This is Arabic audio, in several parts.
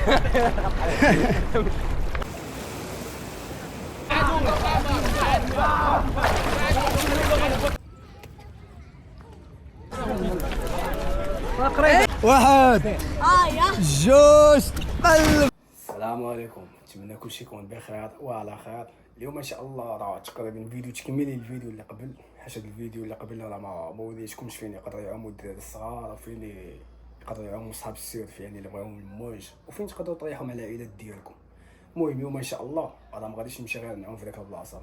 واحد جوج قلب. السلام عليكم، نتمنى كلشي يكون بخير وعلى خير. اليوم ان شاء الله راه تقريبا فيديو تكميلي للفيديو اللي قبل، حيت الفيديو اللي قبل راه ما وريتكمش فين يقدروا يعوموا الدراري الصغار، فين يقدروا يعوموا صحاب السيرف يعني اللي بغاو الموج، وفين تقدروا تريحوا مع العائلات ديالكم. المهم اليوم ان شاء الله راه ما غاديش نمشي غير نعوم في ديك البلاصه،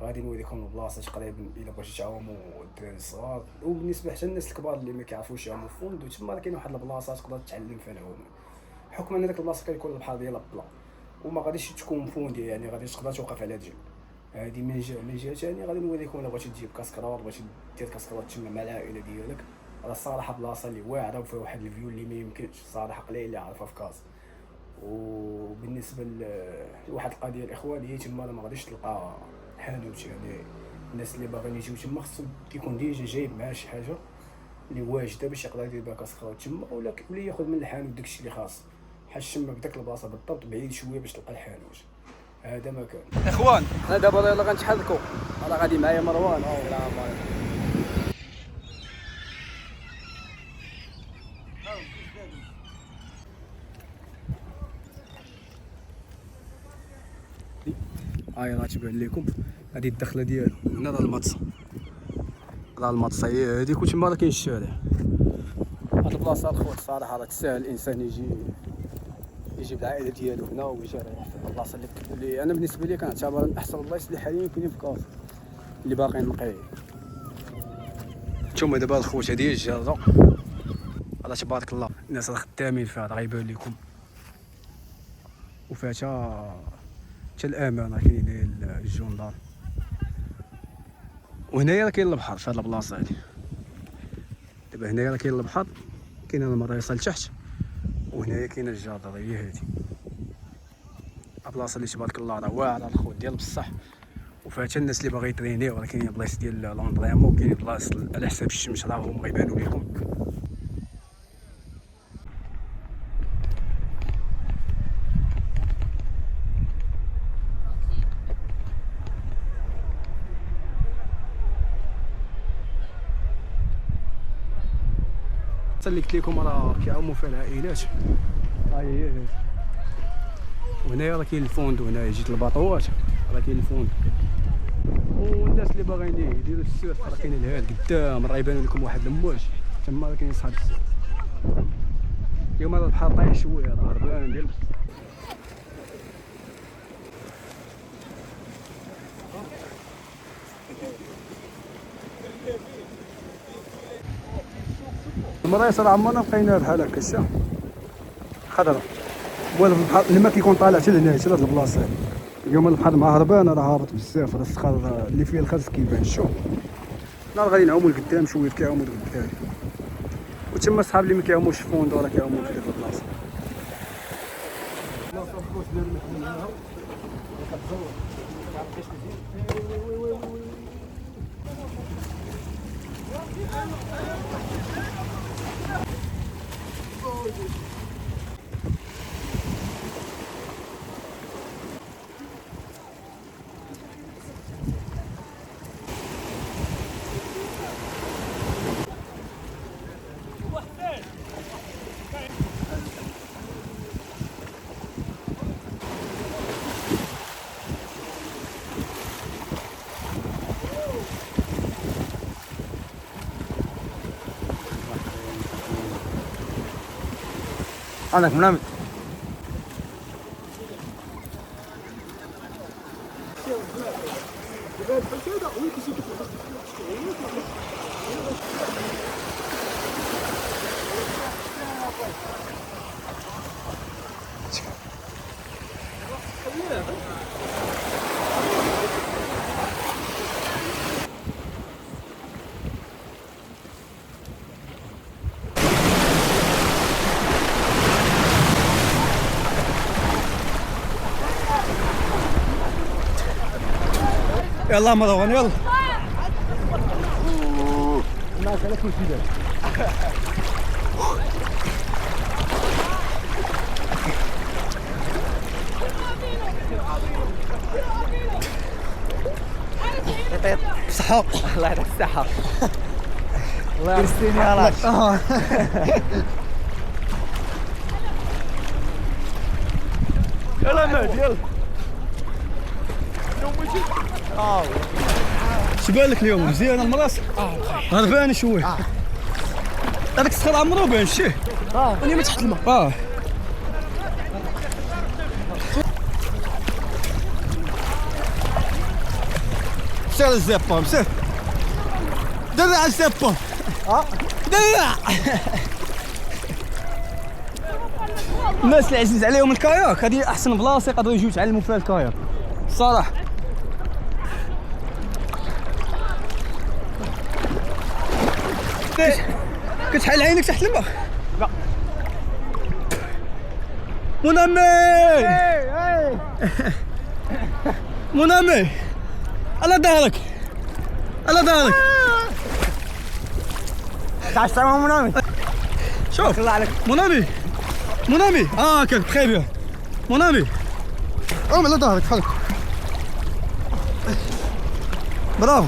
غادي نوريكم البلاصه تقريبا الا بغيتي تعوموا الدراري الصغار، وبالنسبه حتى الناس الكبار اللي ما كيعرفوش يعوموا فوندو، تما راه كاين واحد البلاصه تقدر تتعلم فيها العوم، حكم ان ديك البلاصه كيكون البحر ديالها بلا وما غاديش تكون فوندي، يعني غادي تقدر توقف على رجل. هذه من جهه ثانيه غادي نوريكم الا بغيتي تجيب كاسكرات، بغيتي دير كاسكرات تما مع العائله ديالك، راه الصراحه بلاصه اللي واعره وفيها واحد الفيو اللي ما يمكنش الصراحه، قليل اللي عارفها في كاس. وبالنسبه لواحد القضيه الاخوان، هي تما ما غاديش تلقى حانوت، يعني الناس اللي باغيين يجيو تما خصو يكون ديجا جايب معاه شي حاجه اللي واجده باش يقدر يدير بها كاسكرات تما، ولا ياخذ من الحانوت داكشي اللي خاص، حيت تما في داك البلاصه بالضبط بعيد شويه باش تلقى الحانوت. هذا ما كان اخوان. انا دابا يلاه غنتحركوا، راه غادي معايا مروان هاي راه تبان لكم هذه الدخله ديالو، هنا راه المطصه، هي هذيك، وتما راه كاين الشارع. هاد البلاصه الخوت الصراحه راه تساهل الانسان يجي بالعائله ديالو هنا ويجي يريح في البلاصه اللي انا بالنسبه لي كنعتبر من احسن البلايص اللي حاليا كاينين في كاس اللي باقيين نقي. نتوما دابا الخوت هذه هي الجازه، الله تبارك الله الناس راه خدامين فيها، راه غيبان لكم، وفيها حتى الامان، راه كاين الجندار، وهنايا راه كاين البحر في هاد البلاصه هادي. دابا هنايا راه كاين البحر، كاين المريصه لتحت، وهنايا كاين الجادة هي هادي. البلاصه اللي تبارك الله راه واعره الخوت ديال بصح، وفيها حتى الناس اللي باغي يترينيو، راه كاينين بلايص ديال لوندريمون، وكاينين بلايص على حساب الشمس راه هما غيبانوا لكم. اللي قلت لكم راه كيعوموا فيها العائلات، ها هي هادي. وهنايا راه كاين الفوندو، هنايا جيت الباطوات راه كاين الفوندو، والناس اللي باغيين يديروا السيرف راه كاين الهاد قدام، راه يبان لكم واحد المواج تما، راه كاين صحاب السيرف. اليوم راه البحر طايح شويه، راه هربان ديال المرايس، راه عمرنا لقيناها بحال هكا الشا خضرا، والو في البحر الماء كيكون طالع حتى لهنا حتى لهاد البلاصه هادي. اليوم البحر مع هربان، راه هابط بزاف، راه الصخر اللي فيه الخرز كيبان. شوف حنا غادي نعومو لقدام شويه، كيعومو لقدام، وتما الصحاب اللي ما كيعوموش في فوندو راه كيعومو في ديك البلاصه. عندك منامج يلا مروان يلا. الناس على كل شيء. الصحة. الله يعطيك الصحة. الله يرسيني عليك. يلا مهدي يلا. شبالك اليوم مزيان المراس؟ هربان شويه. هذاك الصخر عمرو بان شتيه؟ اليوم تحت الماء. مشي على الزيبون مشي. درع على الزيبون. درع. الناس اللي عزيز عليهم الكاياك هذه احسن بلاصه يقدروا يجيو يتعلموا فيها الكاياك الصراحه. كتحل عينك تحت الماء؟ لا. مونامي مونامي على ظهرك على ظهرك. تعال سلام مونامي. شوف الله عليك مونامي مونامي. كيف تخي بيان مونامي. قوم على ظهرك حرك. برافو.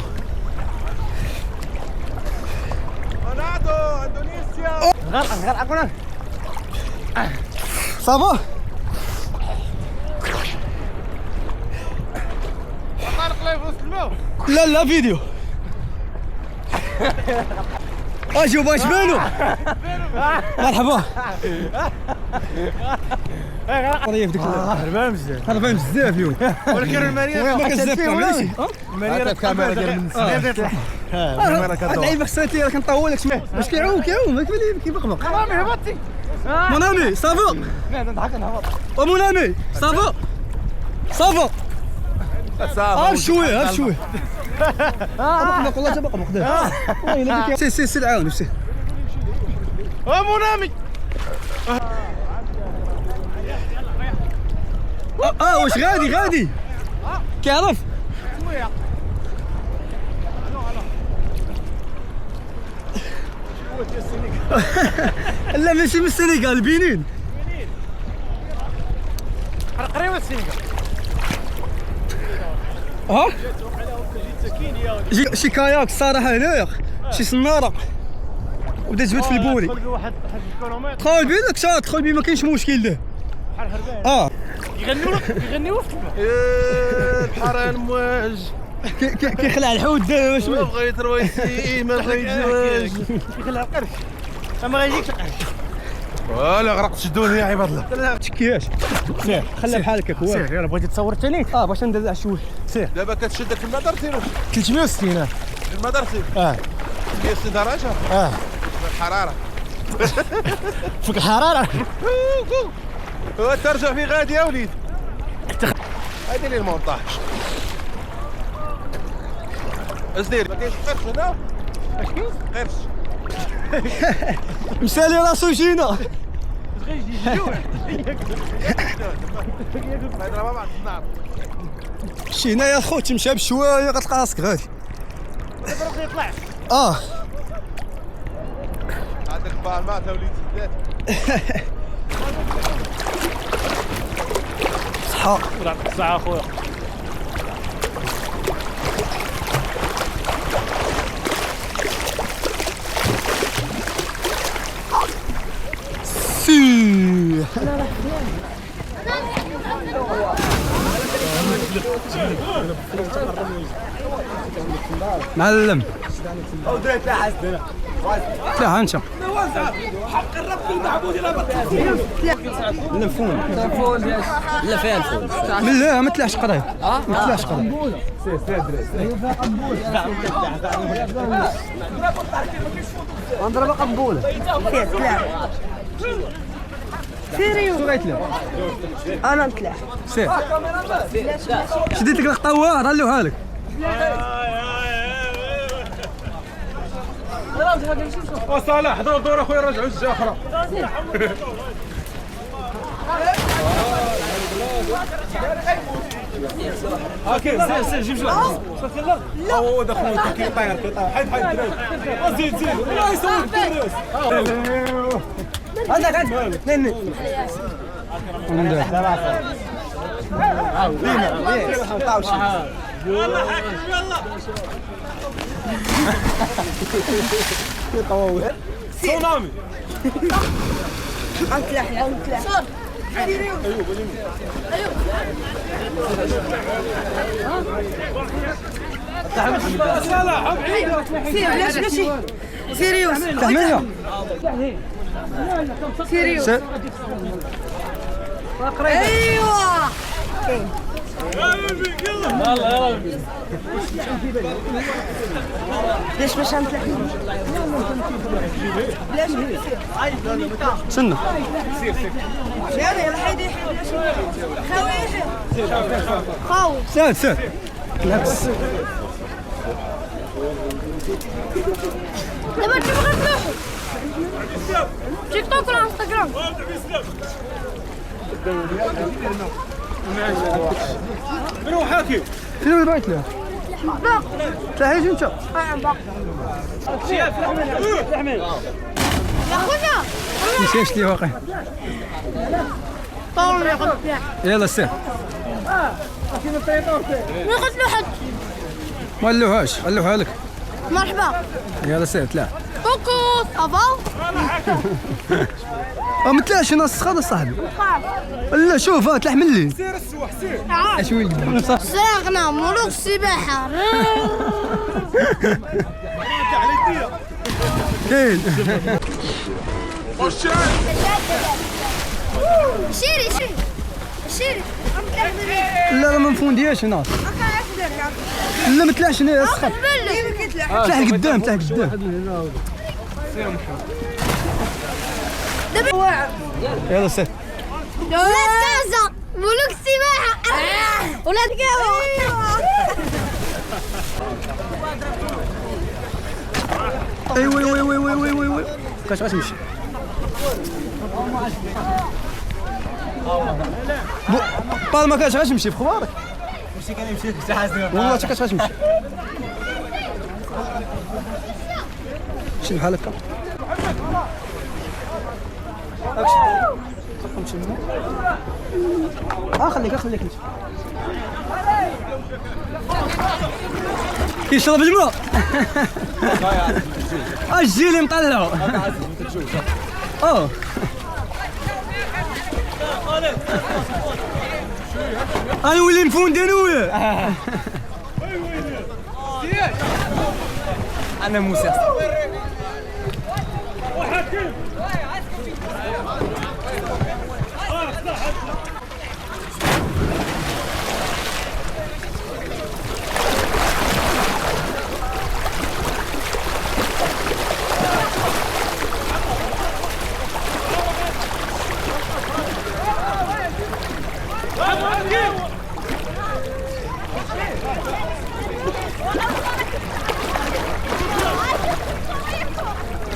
رونالدو اندونيسيا. غرق مونامي. صافا. طارق لايف وسط الماء. لا فيديو. شوف اش بالو. مرحبا. طريف ديك هربان بزاف. هربان بزاف اليوم. ولكن الماريا ما كنزف ماشي. الماريا كاميرا ديال الناس. اللعيبه خصها تي راه كنطول لك واش كيعوم كيف بقبق. رامي هبطتي. مونامي صافا. لا نضحك نهبط. ومونامي صافا صافا. هاب شويه هاب شويه. بقبق والله تبقبق. سير عاون سير. مونامي. واش غادي كيعرف. لا ماشي من السنغال بنين. قريبه السنغال. شي كاياك الصراحه هنايا شي صناره وبدا تجبد في البوري. واحد الكيلومتر. دخل بينك دخل بيه ما كاينش مشكل له. بحال هربان. يغنيو في البحر المواج كيخلع الحوت دابا واش بغيت رويسي ما بغيت زواج يخلع القرش. ما غايجيكش القرش. ولا غرقت شدوني يا عباد الله. لا تشكياش. سير خليها بحالك هكا. سير يلا بغيتي تصور ثاني. باش ندلع شويه. سير دابا كتشدك في المدار سير 360. المدار سير 160 درجه الحراره. فوق الحراره. ترجع في غادي يا وليد. هادي اللي المونطاج. اش داير؟ ما كاينش قرش هنا؟ اش كاين؟ قرش. مسالي راسو جينا. غيجي الجوع. هضربها بعد النار. شي هنايا خوت تمشى بشويه غتلقى راسك غادي. دابا راه يطلع. عندك بالمات يا وليد سدات. صحة. يعطيك الصحة اخويا. سي معلم. لا انت الفون لا فين الفول؟ لا ما طلعش قريب. ما طلعش قريب. نضرب قنبولة. سيريو شو غيتلعب؟ انا نطلع. سير شديت لك القطوه رلوها لك. وصالح دور اخويا رجعوا الجاخره. سير جيب جوج. لا هو دخل كيطير حيد زيد لا يسوي الكريس. هذا نني يلا حاكم يلا. تسونامي. انطلع انطلع. سيريوس ماشي سيريوس تحملها سيريوس ايوه ليش باش نطلع ليش سنة يلا حيدي خاوي ساد ساد لابس دابا تبغى تروحوا تيك توك ولا انستغرام منو حاكم؟ شنو اللي بايت له؟ تلاحيش انت يا خويا نسيش لي واقع طول يا غد يلا سير ما قلت له حد ما قالوهاش قالوها لك مرحبا يلا سير طلع كوكو صافا ما طلعش نص هذا صاحبي لا شوف طلع من لي سير السواح سير. اش وين سرقنا ملوك السباحة كاين شيري شيري شيري لا لا ما نفوندياش هنا لا ما طلعش هنا سخط طلع لقدام طلع لقدام يلا سير ولاد كازا ملوك السباحة ولاد كازا ايوه ايوه ايوه ايوه ايوه ايوه كاش غتمشي بالما كاش غتمشي في خبارك ماشي كنمشي حتى حاسس. والله حتى كاش غتمشي شي بحال هكا امشي خليك خليك انت يشرب الماء الجيلي مطلعو انا ولي نفوندي انا وياه انا موسى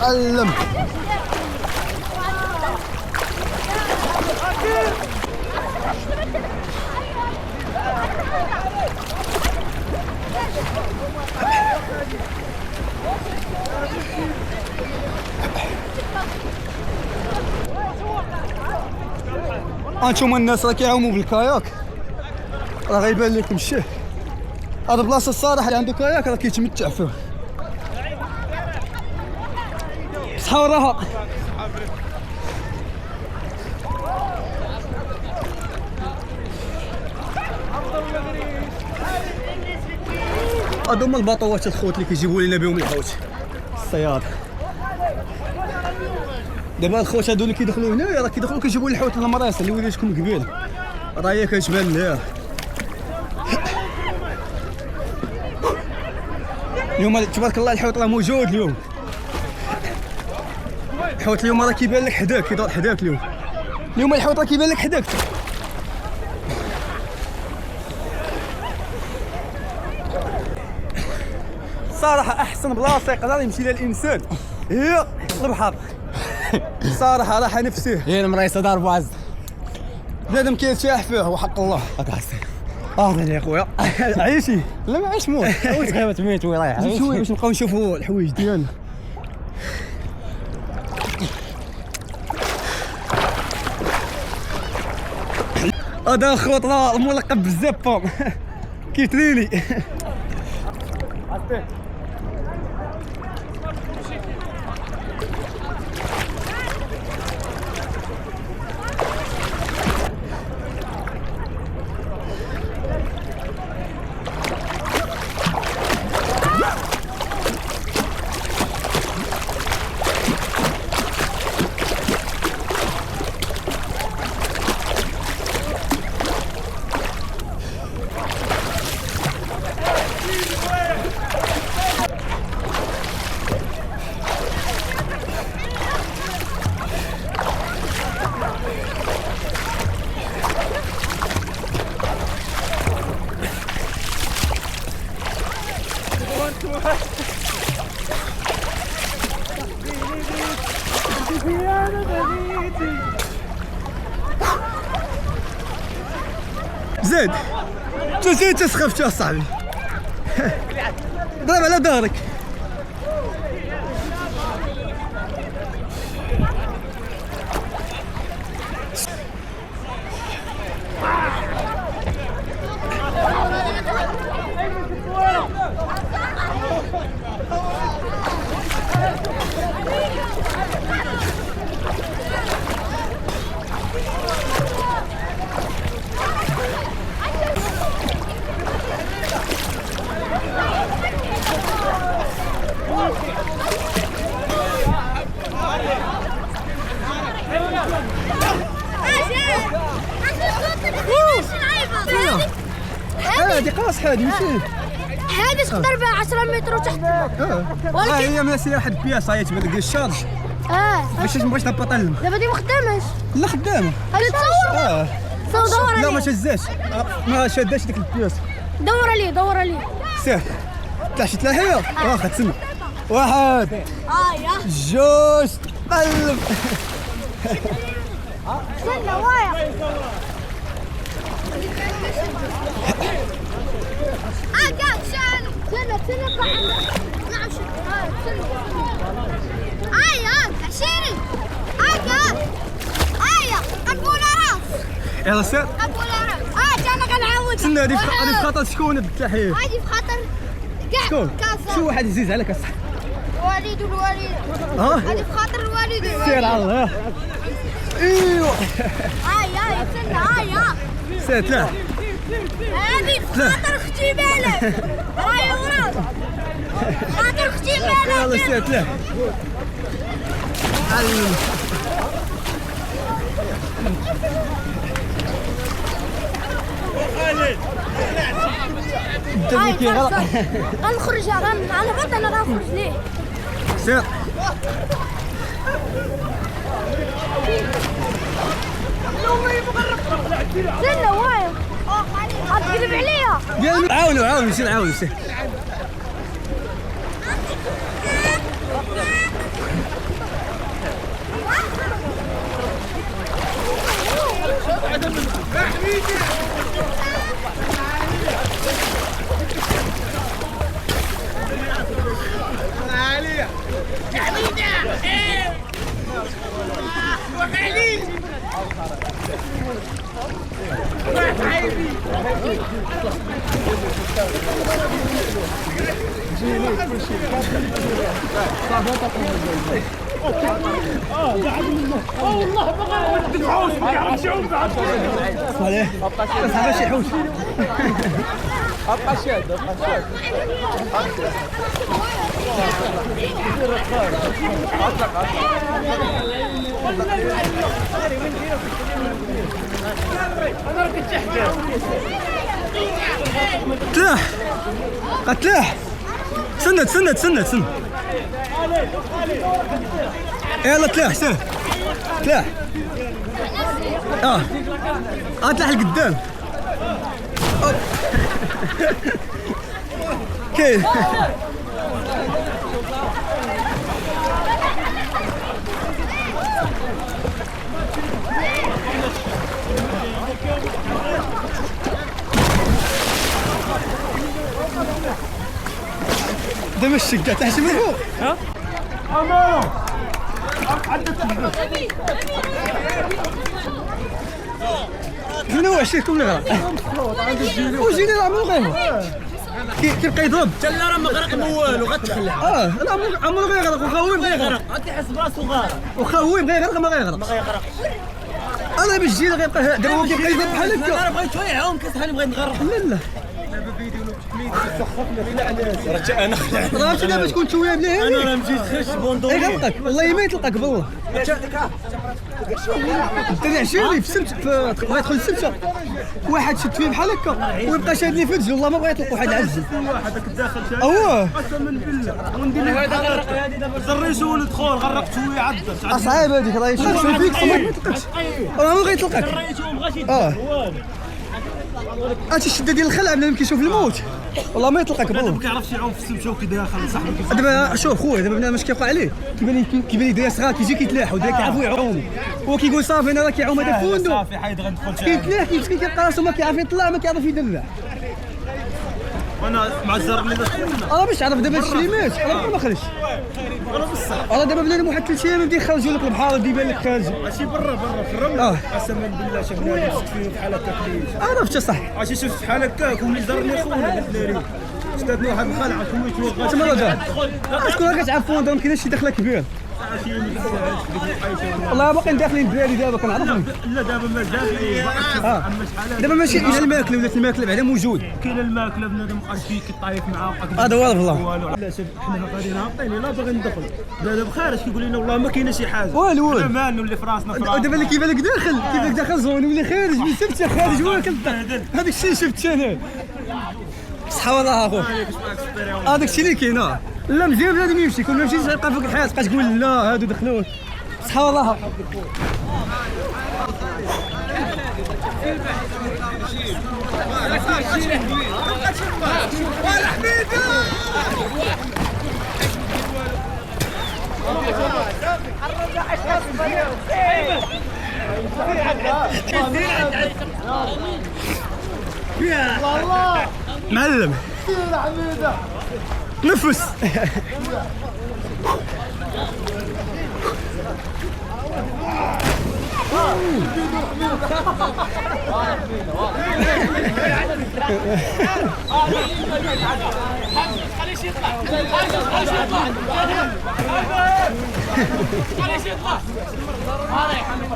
علم انتم الناس راه كيعوموا بالكاياك راه غيبان لكم الشيء هذا بلاصه الصراحه اللي عنده كاياك راه كيتمتع فيه صحة وراها هادو هما الباطوات الخوت اللي كيجيبوا لنا بهم الحوت الصياد دابا الخوت هادو اللي كيدخلوا هنا راه كيدخلوا كيجيبوا الحوت المريص اللي وليتكم قبيل راه هي كتبان لها اليوم تبارك الله الحوت راه موجود اليوم الحوت اليوم راه كيبان لك حداك كيدور حداك اليوم الحوت راه كيبان لك حداك صراحة أحسن بلاصة يقدر يمشي لها الإنسان هي البحر صراحة راحة نفسيه هي المريصة دار بوعز بنادم كيرتاح فيه وحق الله يا خويا عيشي لا ما عيش موت غير تميت وين رايح زيد شويه باش نبقاو نشوفوا الحوايج ديالنا هذا الخوت راه ملقب بالزبام كيتريني. زيد زيد تسخف يا صاحبي. ضرب على ظهرك. هادي قاص هادي ماشي هذه تقدر بها 10 متر وتحت الماء. هي ماشي واحد البياسه هي تبان لك الشارج باش ما بغيتش نبطل. دابا دي ما خداماش. لا خدامه. هذه تصور. دور عليه. لا ما شزاش ما شاداش ديك البياسه. دور عليه دور عليه. سير طلع شي تلاحيه واخا تسنى. واحد يا جوج قلب. استنى وايا. استنى نعم عشيري ابو راس. يلا سير ابو راس. انا كنعاود. استنى هادي في خاطر شكون بالتحيه؟ هادي في خاطر كاع شكون؟ شي واحد عزيز عليك اصاحبي. الوالد هادي في خاطر الوالد. سير على الله. ايوا استنى سير طلع. هادي في خاطر اختي مالك. راهي وراك خاطر اختي مالك. يلا سير طلع. غنخرج على بعض. انا غنخرج ليه. سير استنى وايا غتقلب عليا. عاونوا نمشي نعاونوا سير. والله بغا تدفعوش ما يرجعوش صالح بس هذا شي حوش. ابقى شاد تلاح قتلاح. تسند يلا تلاح سير تلاح. تلاح لقدام. كيف دم الشقة تحشي من فوق. 22 كم غرق وجيني راه عمرو غير كيبقى يضرب لا راه ما غرق ما والو غتخلع. انا عمرو غيغرق وخا هو يبغي يغرق غتحس براسو غارق. وخا هو يبغي يغرق ما غيغرق. انا باش جينا غيبقى دابا هو كيبقى يضرب بحال هكا. انا بغيت شويه يعاون كتحاني بغيت نغرق. لا راه دابا تكون شويه بلي انا راه مشيت خش بوندوني يغلطك والله ما يطلقك بالله. انت اللي عشيري في السبت بغا يدخل السبت واحد شد فيه بحال هكا ويبقى شادني في الجل والله ما بغا يطلق واحد عزل. هذاك الداخل قسما بالله وندير هذا غرق هذه دابا زريتو ودخل غرقت شويه عدت اصعب هذيك راه يشوف فيك ما يطلقش راه ما بغيطلقك. زريتو ما بغاش يدخل والو. هادشي الشده ديال الخلع بنادم كيشوف الموت والله ما يطلقك ما بالله. كيعرفش يعوم في السمشه وكيداخل صاحبي. دابا شوف خويا دابا بنادم اش كيوقع عليه كيبان لي دراري صغار كيجي كيتلاحوا دراري كيعرفوا يعوموا هو كيقول صافي انا راه كيعوم هذا فوندو صافي حيد غندخل كيتلاح مسكين كيبقى راسو ما كيعرف يطلع ما كيعرف يدلع. وانا مع الزر اللي دخلنا راه باش تعرف دابا هادشي اللي مات راه ما خرجش. راه دابا بنادم واحد 3 ايام يبدا يخرجوا لك البحر يبان لك خارج. ماشي برا في الرمل. قسما بالله شفنا مسك فيه بحال هكا كليش. عرفت صح عرفتي شفت بحال هكاك وملي زرني خونا الدراري شداتني واحد الخلعه كويت وغا تما راه شكون كتعرف فوندو ما كاينش شي دخله كبير. والله باقي داخلين الدراري دابا كنعرفهم. لا دابا ما داخلين اما شحال دابا ماشي الا الماكله ولات الماكله بعدا موجود. كاين الماكله بنادم بقى فيه كيطايف معاه هذا والله بالله. والو لا شوف حنا غاديين هابطين لا باغي ندخل دابا بخارج كيقول لنا والله ما كاينه شي حاجه والو ما نولي في راسنا دابا اللي كيبان لك داخل زون ولا خارج من سبته خارج واكل هذاك الشيء شفت انا صحه والله اخو هذاك الشيء اللي كاين. لا مزيان بنادم يمشي كل ما مشيتي تلقى فوق الحياه تبقى تقول لا هادو دخلوه صحه والله. معلم نفس خليش يطلع خليش يطلع هذا يا حبيبي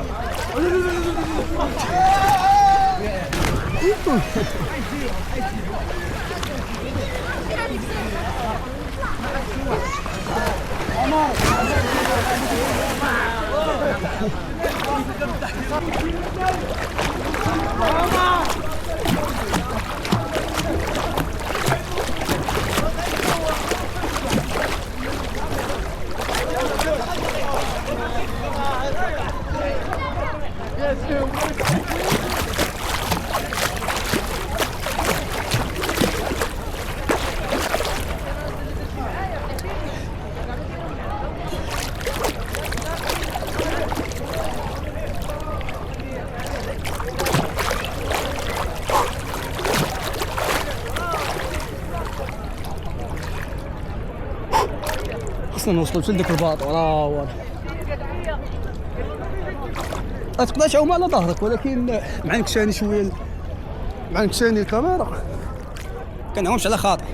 خصنا نوصلوا حتى لديك الباط وراه ما تقدرش تعوم على ظهرك ولكن مع نكشاني شويه مع نكشاني الكاميرا كنعومش على خاطر.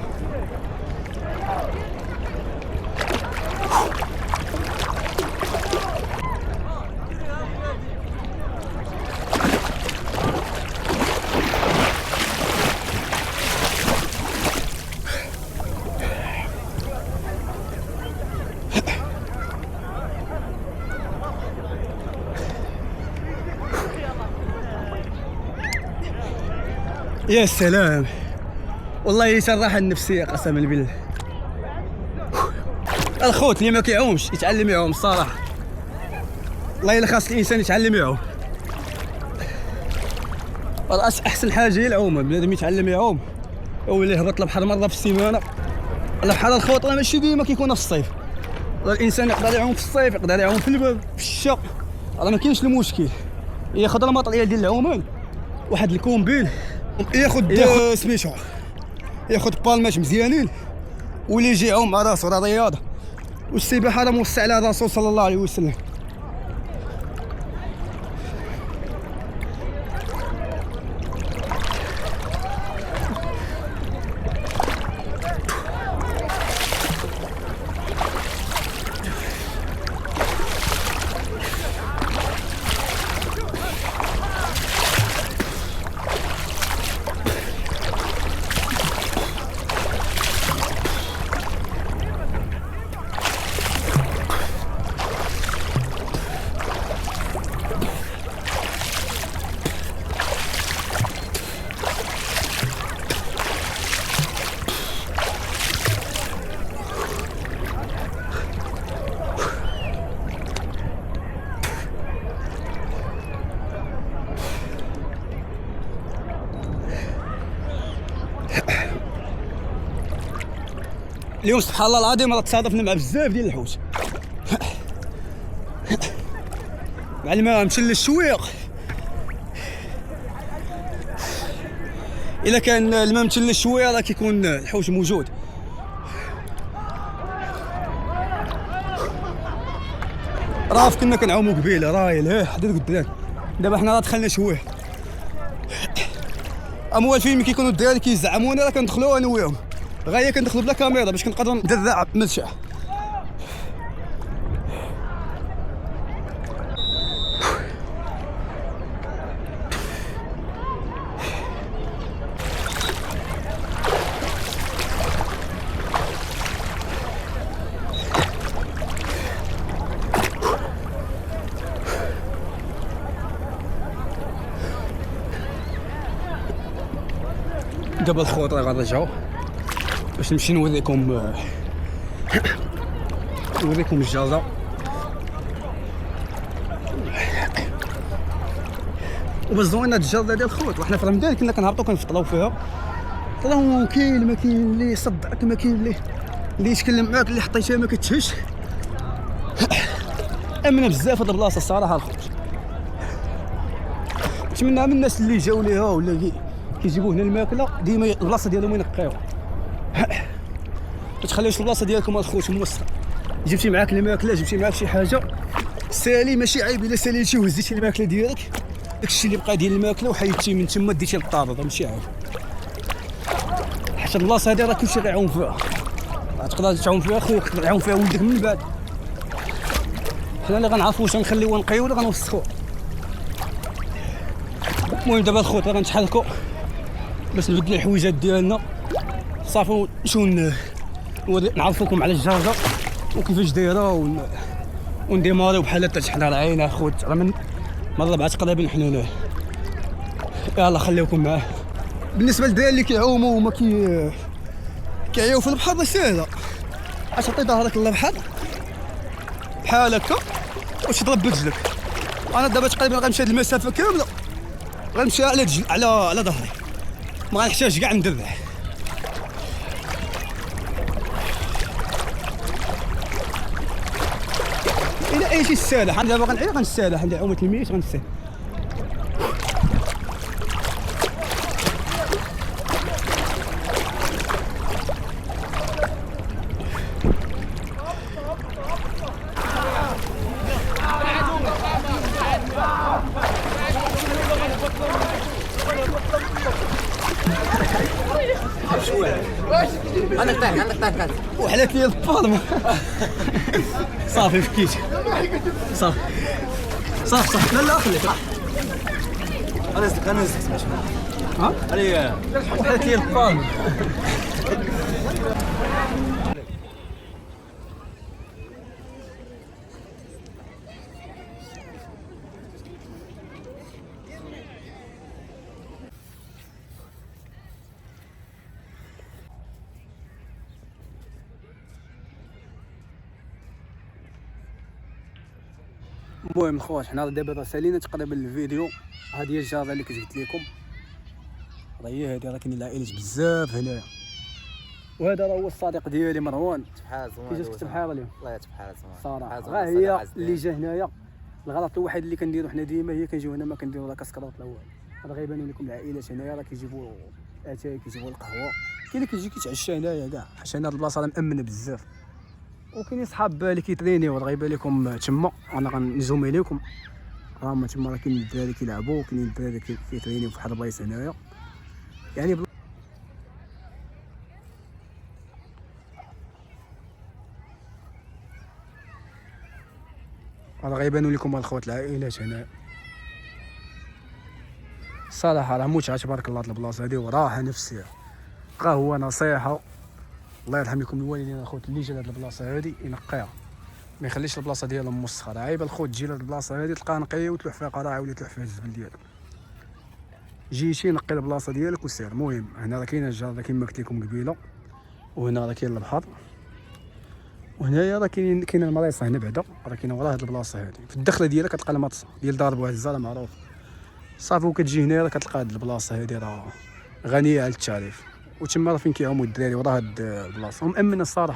يا سلام والله يسرح النفسية قسما بالله. الخوت اللي ما كيعومش يتعلم يعوم الصراحة والله الا خاص الانسان يتعلم يعوم. احسن حاجة هي العوم بنادم يتعلم يعوم ويولي يهبط البحر مرة في السيمانة. البحر الخوت راه ماشي ديما كيكون في الصيف الانسان يقدر يعوم في الصيف يقدر يعوم في البرد في الشتاء راه ما كاينش المشكل. ياخذ المطريه ديال العومان واحد الكومبيل ياخذ سميتو ياخذ بالمات مزيانين واللي يجي يعوم مع راسو راه رياضه والسباحه راه موسع على الرسول صلى الله عليه وسلم. اليوم سبحان الله العظيم راه تصادفنا مع بزاف ديال الحوت. مع الماء مشى للشويق، الا كان الماء مشى للشويق راه كيكون الحوت موجود. راه كنا كنعوموا قبيله رايل ها حدد قدام، دابا حنا راه دخلنا شويه. موالفين ملي كيكونوا الدراري كيزعمونا راه كندخلوا انا وياهم، غايه كندخلوا بلا كاميرا باش كنقدروا ندرع ملشح. دابا الخوت راه غنرجعوا باش نمشي نوريكم الجازة. وبالزوينه الجازة ديال الخوت، وحنا في رمضان كنا كنهبطوا كنفطلوا فيها. راه كاين ما كاين اللي يصدعك، ما كاين اللي يتكلم معاك، اللي حطيتها ما كتهش. امنه بزاف هاد البلاصه الصراحه الخوت. نتمنى من الناس اللي جاو ليها ولا كيجيبوا هنا الماكله ديما البلاصه ديالهم ينقيوها. ما تخليوش البلاصه ديالكم الخوت موسخه. جبتي معاك الماكله، جبتي معاك شي حاجه سالي، ماشي عيب الا ساليتي وهزيتي الماكله ديالك، داكشي اللي بقى ديال الماكله وحيدتي من تما ديتي للطابه، ماشي عيب. حيت البلاصه هادي راه كلشي غيعوم فيها، تقدر تعوم فيها خوك، تقدر تعوم فيها ولدك من بعد. حنا اللي غنعرفوا واش غنخليوها نقيو ولا غنوسخوها. المهم دابا الخوت راه غنتحركوا باش نبدلوا الحويجات ديالنا صافي، نمشيو نعرفوكم على الجازة وكيفاش دايره ونديماريو بحال هكا. حنا راه عينا خوت، راه من الربعه تقريبا حنا هنا. يلاه خليوكم معاه. بالنسبه للدراري اللي كيعوموا وما كيعيو في البحر راه ساهله، عطي ظهرك للبحر بحال هكا وتضرب برجلك. انا دابا تقريبا غنمشي هاد المسافه كامله، غنمشي على ظهري، ما غنحتاج كاع ندرع. الى اي شيء السالح، انا دابا غنعيا غنسالح، عندي عومه الميت غنسالح. عندك طاح وحلات لي البالم. صافي فكيت، صافي لا خليك انا نزلت ماشي ها علي وحلات لي البالم. المهم الخوات حنا دابا سالينا تقريبا الفيديو. هذه هي الجازة اللي كنت قلت لكم، راه هي هذه، راه كاين العائلات بزاف هنايا. وهذا راه هو الصديق ديالي مروان، كي جات كتب حاجه اليوم الله يتب حالك صراحه. غا هي اللي جا هنايا، الغلط الوحيد اللي كنديرو حنا ديما هي كنجيو هنا ما كنديرو لا كاسكروط لا والو. راه غيبانوا لكم العائلات هنايا راه كيجيبوا اتاي، كيجيبوا القهوه، كاين اللي كيجي كيتعشى هنايا كاع، حيت هنا البلاصه راه مأمنه بزاف. وكاينين صحاب اللي كيترينيو راه غيبان لكم تما، انا غنزومي لكم راهم تما، راه كاينين الدراري كيلعبوا، كاينين الدراري كيترينيو في واحد البلايص هنايا يعني راه غيبانوا لكم الخوت العائلات هنا. صراحه راه متعه تبارك الله هاد البلاصه هادي وراحه نفسيه. غا هو نصيحه، الله يرحم لكم الوالدين الخوت اللي جا لهاد البلاصه هادي ينقيها، ما يخليش البلاصه ديالهم موسخه. راه عيب الخوت تجي لهاد البلاصه هادي تلقاها نقيه وتلوح فيها قراعه ولا تلوح فيها الزبل ديالك. جيتي نقي البلاصه ديالك وسير. المهم هنا راه كاينه الجار كيما قلت لكم قبيله، وهنا راه كاين البحر، وهنايا راه كاين المريصه هنا بعدا، راه كاينه ورا هاد البلاصه هادي في الدخله ديالها كتلقى المطس ديال دار بوعزه راه معروف صافي. وكتجي هنا راه كتلقى هاد البلاصه هادي راه غنيه على التعريف، وتما راه فين كيعوموا الدراري ورا هاد البلاصه، ومأمنه الصراحه.